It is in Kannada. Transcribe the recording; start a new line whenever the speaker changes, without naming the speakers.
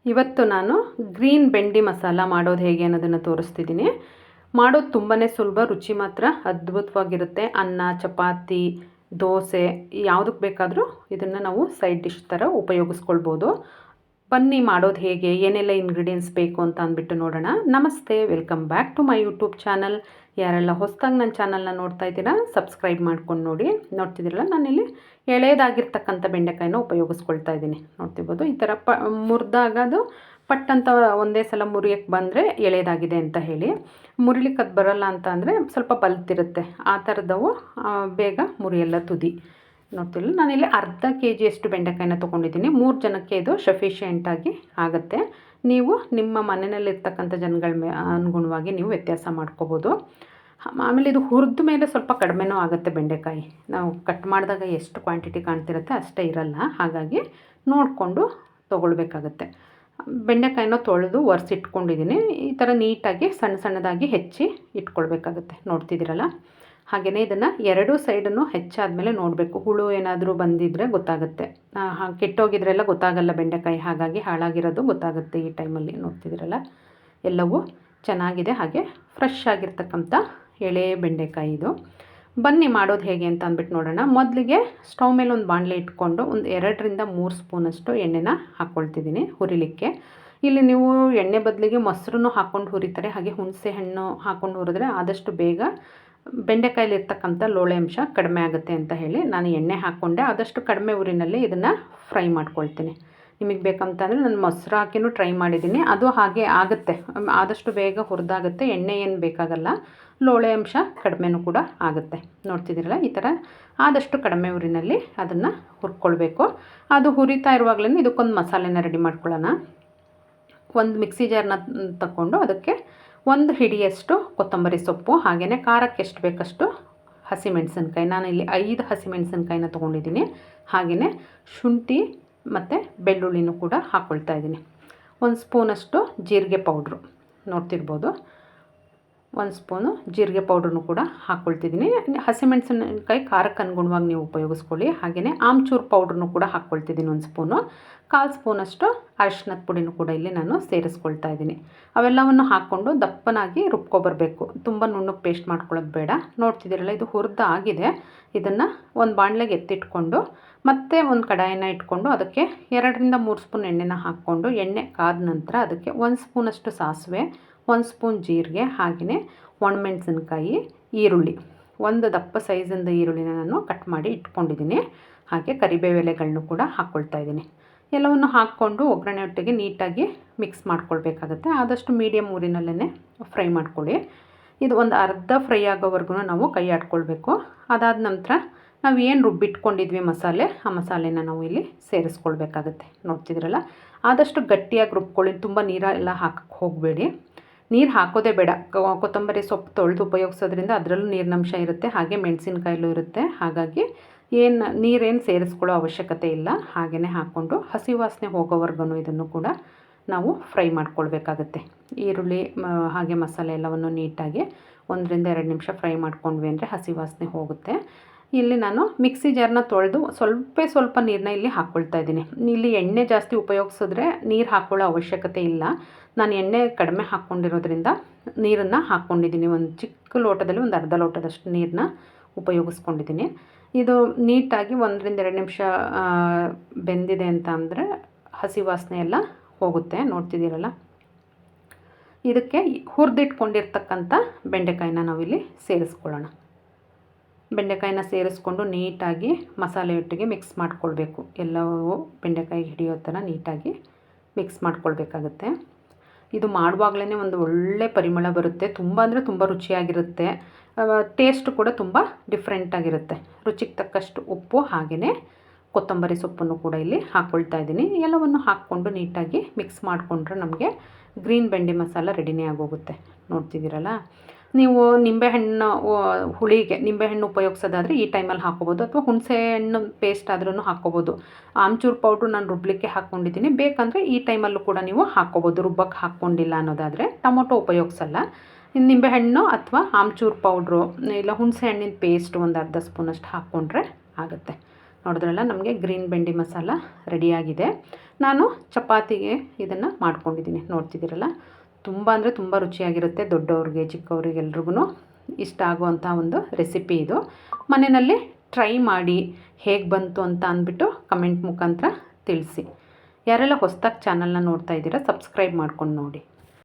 ಇವತ್ತು ನಾನು ಗ್ರೀನ್ ಬೆಂಡಿ ಮಸಾಲ ಮಾಡೋದು ಹೇಗೆ ಅನ್ನೋದನ್ನು ತೋರಿಸ್ತಿದ್ದೀನಿ. ಮಾಡೋದು ತುಂಬಾ ಸುಲಭ, ರುಚಿ ಮಾತ್ರ ಅದ್ಭುತವಾಗಿರುತ್ತೆ. ಅನ್ನ, ಚಪಾತಿ, ದೋಸೆ ಯಾವುದಕ್ಕೆ ಬೇಕಾದರೂ ಇದನ್ನು ನಾವು ಸೈಡ್ ಡಿಶ್ ಥರ ಉಪಯೋಗಿಸ್ಕೊಳ್ಬೋದು. ಬನ್ನಿ ಮಾಡೋದು ಹೇಗೆ, ಏನೆಲ್ಲ ಇಂಗ್ರೀಡಿಯೆಂಟ್ಸ್ ಬೇಕು ಅಂತ ಅಂದ್ಬಿಟ್ಟು ನೋಡೋಣ. ನಮಸ್ತೆ, welcome back to my YouTube channel. ಯಾರೆಲ್ಲ ಹೊಸದಾಗಿ ನನ್ನ ಚಾನಲ್ನ ನೋಡ್ತಾ ಇದ್ದೀರಾ ಸಬ್ಸ್ಕ್ರೈಬ್ ಮಾಡ್ಕೊಂಡು ನೋಡ್ತಿದ್ದೀರಲ್ಲ, ನಾನಿಲ್ಲಿ ಎಳೆದಾಗಿರ್ತಕ್ಕಂಥ ಬೆಂಡೆಕಾಯಿನ ಉಪಯೋಗಿಸ್ಕೊಳ್ತಾ ಇದ್ದೀನಿ. ನೋಡ್ತಿರ್ಬೋದು, ಈ ಥರ ಮುರಿದಾಗದು ಪಟ್ ಅಂತ ಒಂದೇ ಸಲ ಮುರಿಯೋಕ್ಕೆ ಬಂದರೆ ಎಳೆದಾಗಿದೆ ಅಂತ ಹೇಳಿ. ಮುರಿಲಿಕ್ಕೆ ಅದು ಬರೋಲ್ಲ ಅಂತ ಅಂದರೆ ಸ್ವಲ್ಪ ಬಲ್ತಿರುತ್ತೆ, ಆ ಥರದವು ಬೇಗ ಮುರಿಯಲ್ಲ ತುದಿ. ನೋಡ್ತಿಲ್ಲ, ನಾನಿಲ್ಲಿ ಅರ್ಧ KG ಅಷ್ಟು ಬೆಂಡೆಕಾಯಿನ ತೊಗೊಂಡಿದ್ದೀನಿ. 3 ಜನಕ್ಕೆ ಇದು ಸಫಿಷಿಯೆಂಟಾಗಿ ಆಗುತ್ತೆ. ನೀವು ನಿಮ್ಮ ಮನೆಯಲ್ಲಿರ್ತಕ್ಕಂಥ ಜನಗಳ ಅನುಗುಣವಾಗಿ ನೀವು ವ್ಯತ್ಯಾಸ ಮಾಡ್ಕೋಬೋದು. ಆಮೇಲೆ ಇದು ಹುರಿದ ಮೇಲೆ ಸ್ವಲ್ಪ ಕಡಿಮೆನೂ ಆಗುತ್ತೆ ಬೆಂಡೆಕಾಯಿ. ನಾವು ಕಟ್ ಮಾಡಿದಾಗ ಎಷ್ಟು ಕ್ವಾಂಟಿಟಿ ಕಾಣ್ತಿರುತ್ತೆ ಅಷ್ಟೇ ಇರಲ್ಲ, ಹಾಗಾಗಿ ನೋಡಿಕೊಂಡು ತೊಗೊಳ್ಬೇಕಾಗತ್ತೆ. ಬೆಂಡೆಕಾಯಿನ ತೊಳೆದು ಒರೆಸಿಟ್ಕೊಂಡಿದ್ದೀನಿ. ಈ ಥರ ನೀಟಾಗಿ ಸಣ್ಣ ಸಣ್ಣದಾಗಿ ಹೆಚ್ಚಿ ಇಟ್ಕೊಳ್ಬೇಕಾಗತ್ತೆ. ನೋಡ್ತಿದ್ದೀರಲ್ಲ, ಹಾಗೆಯೇ ಇದನ್ನು ಎರಡೂ ಸೈಡನ್ನು ಹೆಚ್ಚಾದಮೇಲೆ ನೋಡಬೇಕು. ಹುಳು ಏನಾದರೂ ಬಂದಿದ್ದರೆ ಗೊತ್ತಾಗುತ್ತೆ, ಕೆಟ್ಟೋಗಿದ್ರೆಲ್ಲ ಗೊತ್ತಾಗಲ್ಲ ಬೆಂಡೆಕಾಯಿ, ಹಾಗಾಗಿ ಹಾಳಾಗಿರೋದು ಗೊತ್ತಾಗುತ್ತೆ ಈ ಟೈಮಲ್ಲಿ. ನೋಡ್ತಿದ್ದೀರಲ್ಲ, ಎಲ್ಲವೂ ಚೆನ್ನಾಗಿದೆ, ಹಾಗೆ ಫ್ರೆಶ್ ಆಗಿರ್ತಕ್ಕಂಥ ಎಳೆ ಬೆಂಡೆಕಾಯಿ ಇದು. ಬನ್ನಿ ಮಾಡೋದು ಹೇಗೆ ಅಂತ ಅಂದ್ಬಿಟ್ಟು ನೋಡೋಣ. ಮೊದಲಿಗೆ ಸ್ಟವ್ ಮೇಲೆ ಒಂದು ಬಾಣಲೆ ಇಟ್ಕೊಂಡು ಒಂದು 2 ರಿಂದ 3 ಸ್ಪೂನಷ್ಟು ಎಣ್ಣೆನ ಹಾಕ್ಕೊಳ್ತಿದ್ದೀನಿ ಹುರಿಲಿಕ್ಕೆ. ಇಲ್ಲಿ ನೀವು ಎಣ್ಣೆ ಬದಲಿಗೆ ಮೊಸರನ್ನು ಹಾಕ್ಕೊಂಡು ಹುರಿತಾರೆ, ಹಾಗೆ ಹುಣಸೆ ಹಣ್ಣು ಹಾಕ್ಕೊಂಡು ಹುರಿದ್ರೆ ಆದಷ್ಟು ಬೇಗ ಬೆಂಡೆಕಾಯಲ್ಲಿರ್ತಕ್ಕಂಥ ಲೋಳೆ ಅಂಶ ಕಡಿಮೆ ಆಗುತ್ತೆ ಅಂತ ಹೇಳಿ ನಾನು ಎಣ್ಣೆ ಹಾಕ್ಕೊಂಡೆ. ಆದಷ್ಟು ಕಡಿಮೆ ಉರಿನಲ್ಲಿ ಇದನ್ನು ಫ್ರೈ ಮಾಡ್ಕೊಳ್ತೀನಿ. ನಿಮಗೆ ಬೇಕಂತಂದರೆ ನಾನು ಮೊಸರು ಹಾಕಿನೂ ಟ್ರೈ ಮಾಡಿದ್ದೀನಿ, ಅದು ಹಾಗೆ ಆಗುತ್ತೆ, ಆದಷ್ಟು ಬೇಗ ಹುರಿದಾಗುತ್ತೆ, ಎಣ್ಣೆ ಏನು ಬೇಕಾಗಲ್ಲ, ಲೋಳೆ ಅಂಶ ಕಡಿಮೆನೂ ಕೂಡ ಆಗುತ್ತೆ. ನೋಡ್ತಿದ್ದೀರಲ್ಲ, ಈ ಥರ ಆದಷ್ಟು ಕಡಿಮೆ ಉರಿನಲ್ಲಿ ಅದನ್ನು ಹುರ್ಕೊಳ್ಬೇಕು. ಅದು ಹುರಿತಾ ಇರುವಾಗಲೇ ಇದಕ್ಕೊಂದು ಮಸಾಲೆನ ರೆಡಿ ಮಾಡ್ಕೊಳ್ಳೋಣ. ಒಂದು ಮಿಕ್ಸಿ ಜಾರ್ನ ತಗೊಂಡು ಅದಕ್ಕೆ 1 ಹಿಡಿಯಷ್ಟು ಕೊತ್ತಂಬರಿ ಸೊಪ್ಪು, ಹಾಗೆಯೇ ಖಾರಕ್ಕೆ ಎಷ್ಟು ಬೇಕಷ್ಟು ಹಸಿಮೆಣಸಿನ್ಕಾಯಿ, ನಾನಿಲ್ಲಿ 5 ಹಸಿಮೆಣಸಿನ್ಕಾಯಿನ ತೊಗೊಂಡಿದ್ದೀನಿ. ಹಾಗೆಯೇ ಶುಂಠಿ ಮತ್ತು ಬೆಳ್ಳುಳ್ಳಿನೂ ಕೂಡ ಹಾಕ್ಕೊಳ್ತಾ ಇದ್ದೀನಿ. 1 ಸ್ಪೂನಷ್ಟು ಜೀರಿಗೆ ಪೌಡ್ರು, ನೋಡ್ತಿರ್ಬೋದು 1 ಸ್ಪೂನು ಜೀರಿಗೆ ಪೌಡ್ರನ್ನು ಕೂಡ ಹಾಕ್ಕೊಳ್ತಿದ್ದೀನಿ. ಹಸಿಮೆಣಸಿನಕಾಯಿ ಖಾರಕ್ಕೆ ಅನುಗುಣವಾಗಿ ನೀವು ಉಪಯೋಗಿಸ್ಕೊಳ್ಳಿ. ಹಾಗೆಯೇ ಆಮ್ಚೂರು ಪೌಡ್ರನ್ನು ಕೂಡ ಹಾಕ್ಕೊಳ್ತಿದ್ದೀನಿ 1 ಸ್ಪೂನು. 1/4 ಸ್ಪೂನಷ್ಟು ಅರಿಶಿನದ ಪುಡಿನೂ ಕೂಡ ಇಲ್ಲಿ ನಾನು ಸೇರಿಸ್ಕೊಳ್ತಾ ಇದ್ದೀನಿ. ಅವೆಲ್ಲವನ್ನು ಹಾಕ್ಕೊಂಡು ದಪ್ಪನಾಗಿ ರುಬ್ಕೊಬರಬೇಕು, ತುಂಬ ನುಣ್ಣಗೆ ಪೇಸ್ಟ್ ಮಾಡ್ಕೊಳ್ಳೋದು ಬೇಡ. ನೋಡ್ತಿದ್ದೀರಲ್ಲ, ಇದು ಹುರಿದು ಆಗಿದೆ. ಇದನ್ನು ಒಂದು ಬಾಣಲೆಗೆ ಎತ್ತಿಟ್ಕೊಂಡು ಮತ್ತೆ ಒಂದು ಕಡಾಯಿನ ಇಟ್ಕೊಂಡು ಅದಕ್ಕೆ 2 ರಿಂದ 3 ಸ್ಪೂನ್ ಎಣ್ಣೆನ ಹಾಕ್ಕೊಂಡು, ಎಣ್ಣೆ ಕಾದ ನಂತರ ಅದಕ್ಕೆ 1 ಸ್ಪೂನಷ್ಟು ಸಾಸಿವೆ, 1 ಸ್ಪೂನ್ ಜೀರಿಗೆ, ಹಾಗೆಯೇ ಒಣಮೆಣಸಿನ್ಕಾಯಿ, ಈರುಳ್ಳಿ, ಒಂದು ದಪ್ಪ ಸೈಜಿಂದ ಈರುಳ್ಳಿನ ನಾನು ಕಟ್ ಮಾಡಿ ಇಟ್ಕೊಂಡಿದ್ದೀನಿ. ಹಾಗೆ ಕರಿಬೇವು ಎಲೆಗಳನ್ನು ಕೂಡ ಹಾಕ್ಕೊಳ್ತಾ ಇದ್ದೀನಿ. ಎಲ್ಲವನ್ನು ಹಾಕ್ಕೊಂಡು ಒಗ್ಗರಣೆ ಒಟ್ಟಿಗೆ ನೀಟಾಗಿ ಮಿಕ್ಸ್ ಮಾಡ್ಕೊಳ್ಬೇಕಾಗತ್ತೆ. ಆದಷ್ಟು ಮೀಡಿಯಮ್ ಊರಿನಲ್ಲೇ ಫ್ರೈ ಮಾಡ್ಕೊಳ್ಳಿ. ಇದು ಒಂದು ಅರ್ಧ ಫ್ರೈ ಆಗೋವರೆಗೂ ನಾವು ಕೈ ಆಡ್ಕೊಳ್ಬೇಕು. ಅದಾದ ನಂತರ ನಾವು ಏನು ರುಬ್ಬಿಟ್ಕೊಂಡಿದ್ವಿ ಮಸಾಲೆ, ಆ ಮಸಾಲೆನ ನಾವು ಇಲ್ಲಿ ಸೇರಿಸ್ಕೊಳ್ಬೇಕಾಗತ್ತೆ. ನೋಡ್ತಿದ್ರಲ್ಲ, ಆದಷ್ಟು ಗಟ್ಟಿಯಾಗಿ ರುಬ್ಕೊಳ್ಳಿ, ತುಂಬ ನೀರೆಲ್ಲ ಹಾಕಕ್ಕೆ ಹೋಗಬೇಡಿ. ನೀರು ಹಾಕೋದೇ ಬೇಡ, ಕೊತ್ತಂಬರಿ ಸೊಪ್ಪು ತೊಳೆದು ಉಪಯೋಗಿಸೋದ್ರಿಂದ ಅದರಲ್ಲೂ ನೀರಿನಂಶ ಇರುತ್ತೆ, ಹಾಗೆ ಮೆಣಸಿನ್ಕಾಯಲ್ಲೂ ಇರುತ್ತೆ, ಹಾಗಾಗಿ ನೀರೇನು ಸೇರಿಸ್ಕೊಳ್ಳೋ ಅವಶ್ಯಕತೆ ಇಲ್ಲ. ಹಾಗೆಯೇ ಹಾಕ್ಕೊಂಡು ಹಸಿ ವಾಸನೆ ಹೋಗೋವರೆಗೂ ಇದನ್ನು ಕೂಡ ನಾವು ಫ್ರೈ ಮಾಡ್ಕೊಳ್ಬೇಕಾಗತ್ತೆ. ಈರುಳ್ಳಿ ಹಾಗೆ ಮಸಾಲೆ ಎಲ್ಲವನ್ನು ನೀಟಾಗಿ 1 ರಿಂದ 2 ನಿಮಿಷ ಫ್ರೈ ಮಾಡ್ಕೊಂಡ್ವಿ ಅಂದರೆ ಹಸಿ ವಾಸನೆ ಹೋಗುತ್ತೆ. ಇಲ್ಲಿ ನಾನು ಮಿಕ್ಸಿ ಜಾರ್ನ ತೊಳೆದು ಸ್ವಲ್ಪ ನೀರನ್ನ ಇಲ್ಲಿ ಹಾಕ್ಕೊಳ್ತಾ ಇದ್ದೀನಿ. ಇಲ್ಲಿ ಎಣ್ಣೆ ಜಾಸ್ತಿ ಉಪಯೋಗಿಸಿದ್ರೆ ನೀರು ಹಾಕ್ಕೊಳ್ಳೋ ಅವಶ್ಯಕತೆ ಇಲ್ಲ. ನಾನು ಎಣ್ಣೆ ಕಡಿಮೆ ಹಾಕ್ಕೊಂಡಿರೋದ್ರಿಂದ ನೀರನ್ನು ಹಾಕ್ಕೊಂಡಿದ್ದೀನಿ. ಒಂದು ಚಿಕ್ಕ ಲೋಟದಲ್ಲಿ ಒಂದು ಅರ್ಧ ಲೋಟದಷ್ಟು ನೀರನ್ನ ಉಪಯೋಗಿಸ್ಕೊಂಡಿದ್ದೀನಿ. ಇದು ನೀಟಾಗಿ 1 ರಿಂದ 2 ನಿಮಿಷ ಬೆಂದಿದೆ ಅಂತ ಅಂದರೆ ಹಸಿ ವಾಸನೆ ಎಲ್ಲ ಹೋಗುತ್ತೆ. ನೋಡ್ತಿದ್ದೀರಲ್ಲ, ಇದಕ್ಕೆ ಹುರಿದಿಟ್ಕೊಂಡಿರ್ತಕ್ಕಂಥ ಬೆಂಡೆಕಾಯಿನ ನಾವಿಲ್ಲಿ ಸೇರಿಸ್ಕೊಳ್ಳೋಣ. ಬೆಂಡೆಕಾಯಿನ ಸೇರಿಸ್ಕೊಂಡು ನೀಟಾಗಿ ಮಸಾಲೆಯೊಟ್ಟಿಗೆ ಮಿಕ್ಸ್ ಮಾಡ್ಕೊಳ್ಬೇಕು. ಎಲ್ಲವೂ ಬೆಂಡೆಕಾಯಿಗೆ ಹಿಡಿಯೋ ಥರ ನೀಟಾಗಿ ಮಿಕ್ಸ್ ಮಾಡ್ಕೊಳ್ಬೇಕಾಗತ್ತೆ. ಇದು ಮಾಡುವಾಗಲೇ ಒಂದು ಒಳ್ಳೆ ಪರಿಮಳ ಬರುತ್ತೆ, ತುಂಬ ಅಂದರೆ ತುಂಬ ರುಚಿಯಾಗಿರುತ್ತೆ. ಟೇಸ್ಟ್ ಕೂಡ ತುಂಬ ಡಿಫ್ರೆಂಟಾಗಿರುತ್ತೆ. ರುಚಿಗೆ ತಕ್ಕಷ್ಟು ಉಪ್ಪು, ಹಾಗೆಯೇ ಕೊತ್ತಂಬರಿ ಸೊಪ್ಪನ್ನು ಕೂಡ ಇಲ್ಲಿ ಹಾಕ್ಕೊಳ್ತಾ ಇದ್ದೀನಿ. ಎಲ್ಲವನ್ನು ಹಾಕ್ಕೊಂಡು ನೀಟಾಗಿ ಮಿಕ್ಸ್ ಮಾಡಿಕೊಂಡ್ರೆ ನಮಗೆ ಗ್ರೀನ್ ಬೆಂಡಿ ಮಸಾಲ ರೆಡಿನೇ ಆಗೋಗುತ್ತೆ. ನೋಡ್ತಿದ್ದೀರಲ್ಲ, ನೀವು ನಿಂಬೆಹಣ್ಣು ಹುಳಿಗೆ ನಿಂಬೆಹಣ್ಣು ಉಪಯೋಗಿಸೋದಾದರೆ ಈ ಟೈಮಲ್ಲಿ ಹಾಕ್ಕೋಬೋದು, ಅಥವಾ ಹುಣಸೆ ಹಣ್ಣು ಪೇಸ್ಟ್ ಆದ್ರೂ ಹಾಕ್ಕೋಬೋದು. ಆಮ್ಚೂರು ಪೌಡ್ರು ನಾನು ರುಬ್ಲಿಕ್ಕೆ ಹಾಕ್ಕೊಂಡಿದ್ದೀನಿ, ಬೇಕಂದರೆ ಈ ಟೈಮಲ್ಲೂ ಕೂಡ ನೀವು ಹಾಕ್ಕೋಬೋದು. ರುಬ್ಬಕ್ಕೆ ಹಾಕ್ಕೊಂಡಿಲ್ಲ ಅನ್ನೋದಾದರೆ ಟೊಮೊಟೊ ಉಪಯೋಗಿಸಲ್ಲ. ನಿಂಬೆಹಣ್ಣು ಅಥವಾ ಆಮ್ಚೂರು ಪೌಡ್ರು ಇಲ್ಲ ಹುಣಸೆ ಹಣ್ಣಿನ ಪೇಸ್ಟ್ ಒಂದು ಅರ್ಧ ಸ್ಪೂನಷ್ಟು ಹಾಕ್ಕೊಂಡ್ರೆ ಆಗುತ್ತೆ. ನೋಡಿದ್ರಲ್ಲ ನಮಗೆ ಗ್ರೀನ್ ಬೆಂಡಿ ಮಸಾಲ ರೆಡಿಯಾಗಿದೆ. ನಾನು ಚಪಾತಿಗೆ ಇದನ್ನು ಮಾಡ್ಕೊಂಡಿದ್ದೀನಿ, ನೋಡ್ತಿದ್ದೀರಲ್ಲ. ತುಂಬ ಅಂದರೆ ತುಂಬ ರುಚಿಯಾಗಿರುತ್ತೆ. ದೊಡ್ಡವ್ರಿಗೆ ಚಿಕ್ಕವ್ರಿಗೆ ಎಲ್ರಿಗೂ ಇಷ್ಟ ಆಗುವಂಥ ಒಂದು ರೆಸಿಪಿ ಇದು. ಮನೆಯಲ್ಲಿ ಟ್ರೈ ಮಾಡಿ ಹೇಗೆ ಬಂತು ಅಂತ ಅಂದ್ಬಿಟ್ಟು ಕಮೆಂಟ್ ಮುಖಾಂತರ ತಿಳಿಸಿ. ಯಾರೆಲ್ಲ ಹೊಸದಾಗಿ ಚಾನಲ್ನ ನೋಡ್ತಾ ಇದ್ದೀರಾ ಸಬ್ಸ್ಕ್ರೈಬ್ ಮಾಡ್ಕೊಂಡು ನೋಡಿ.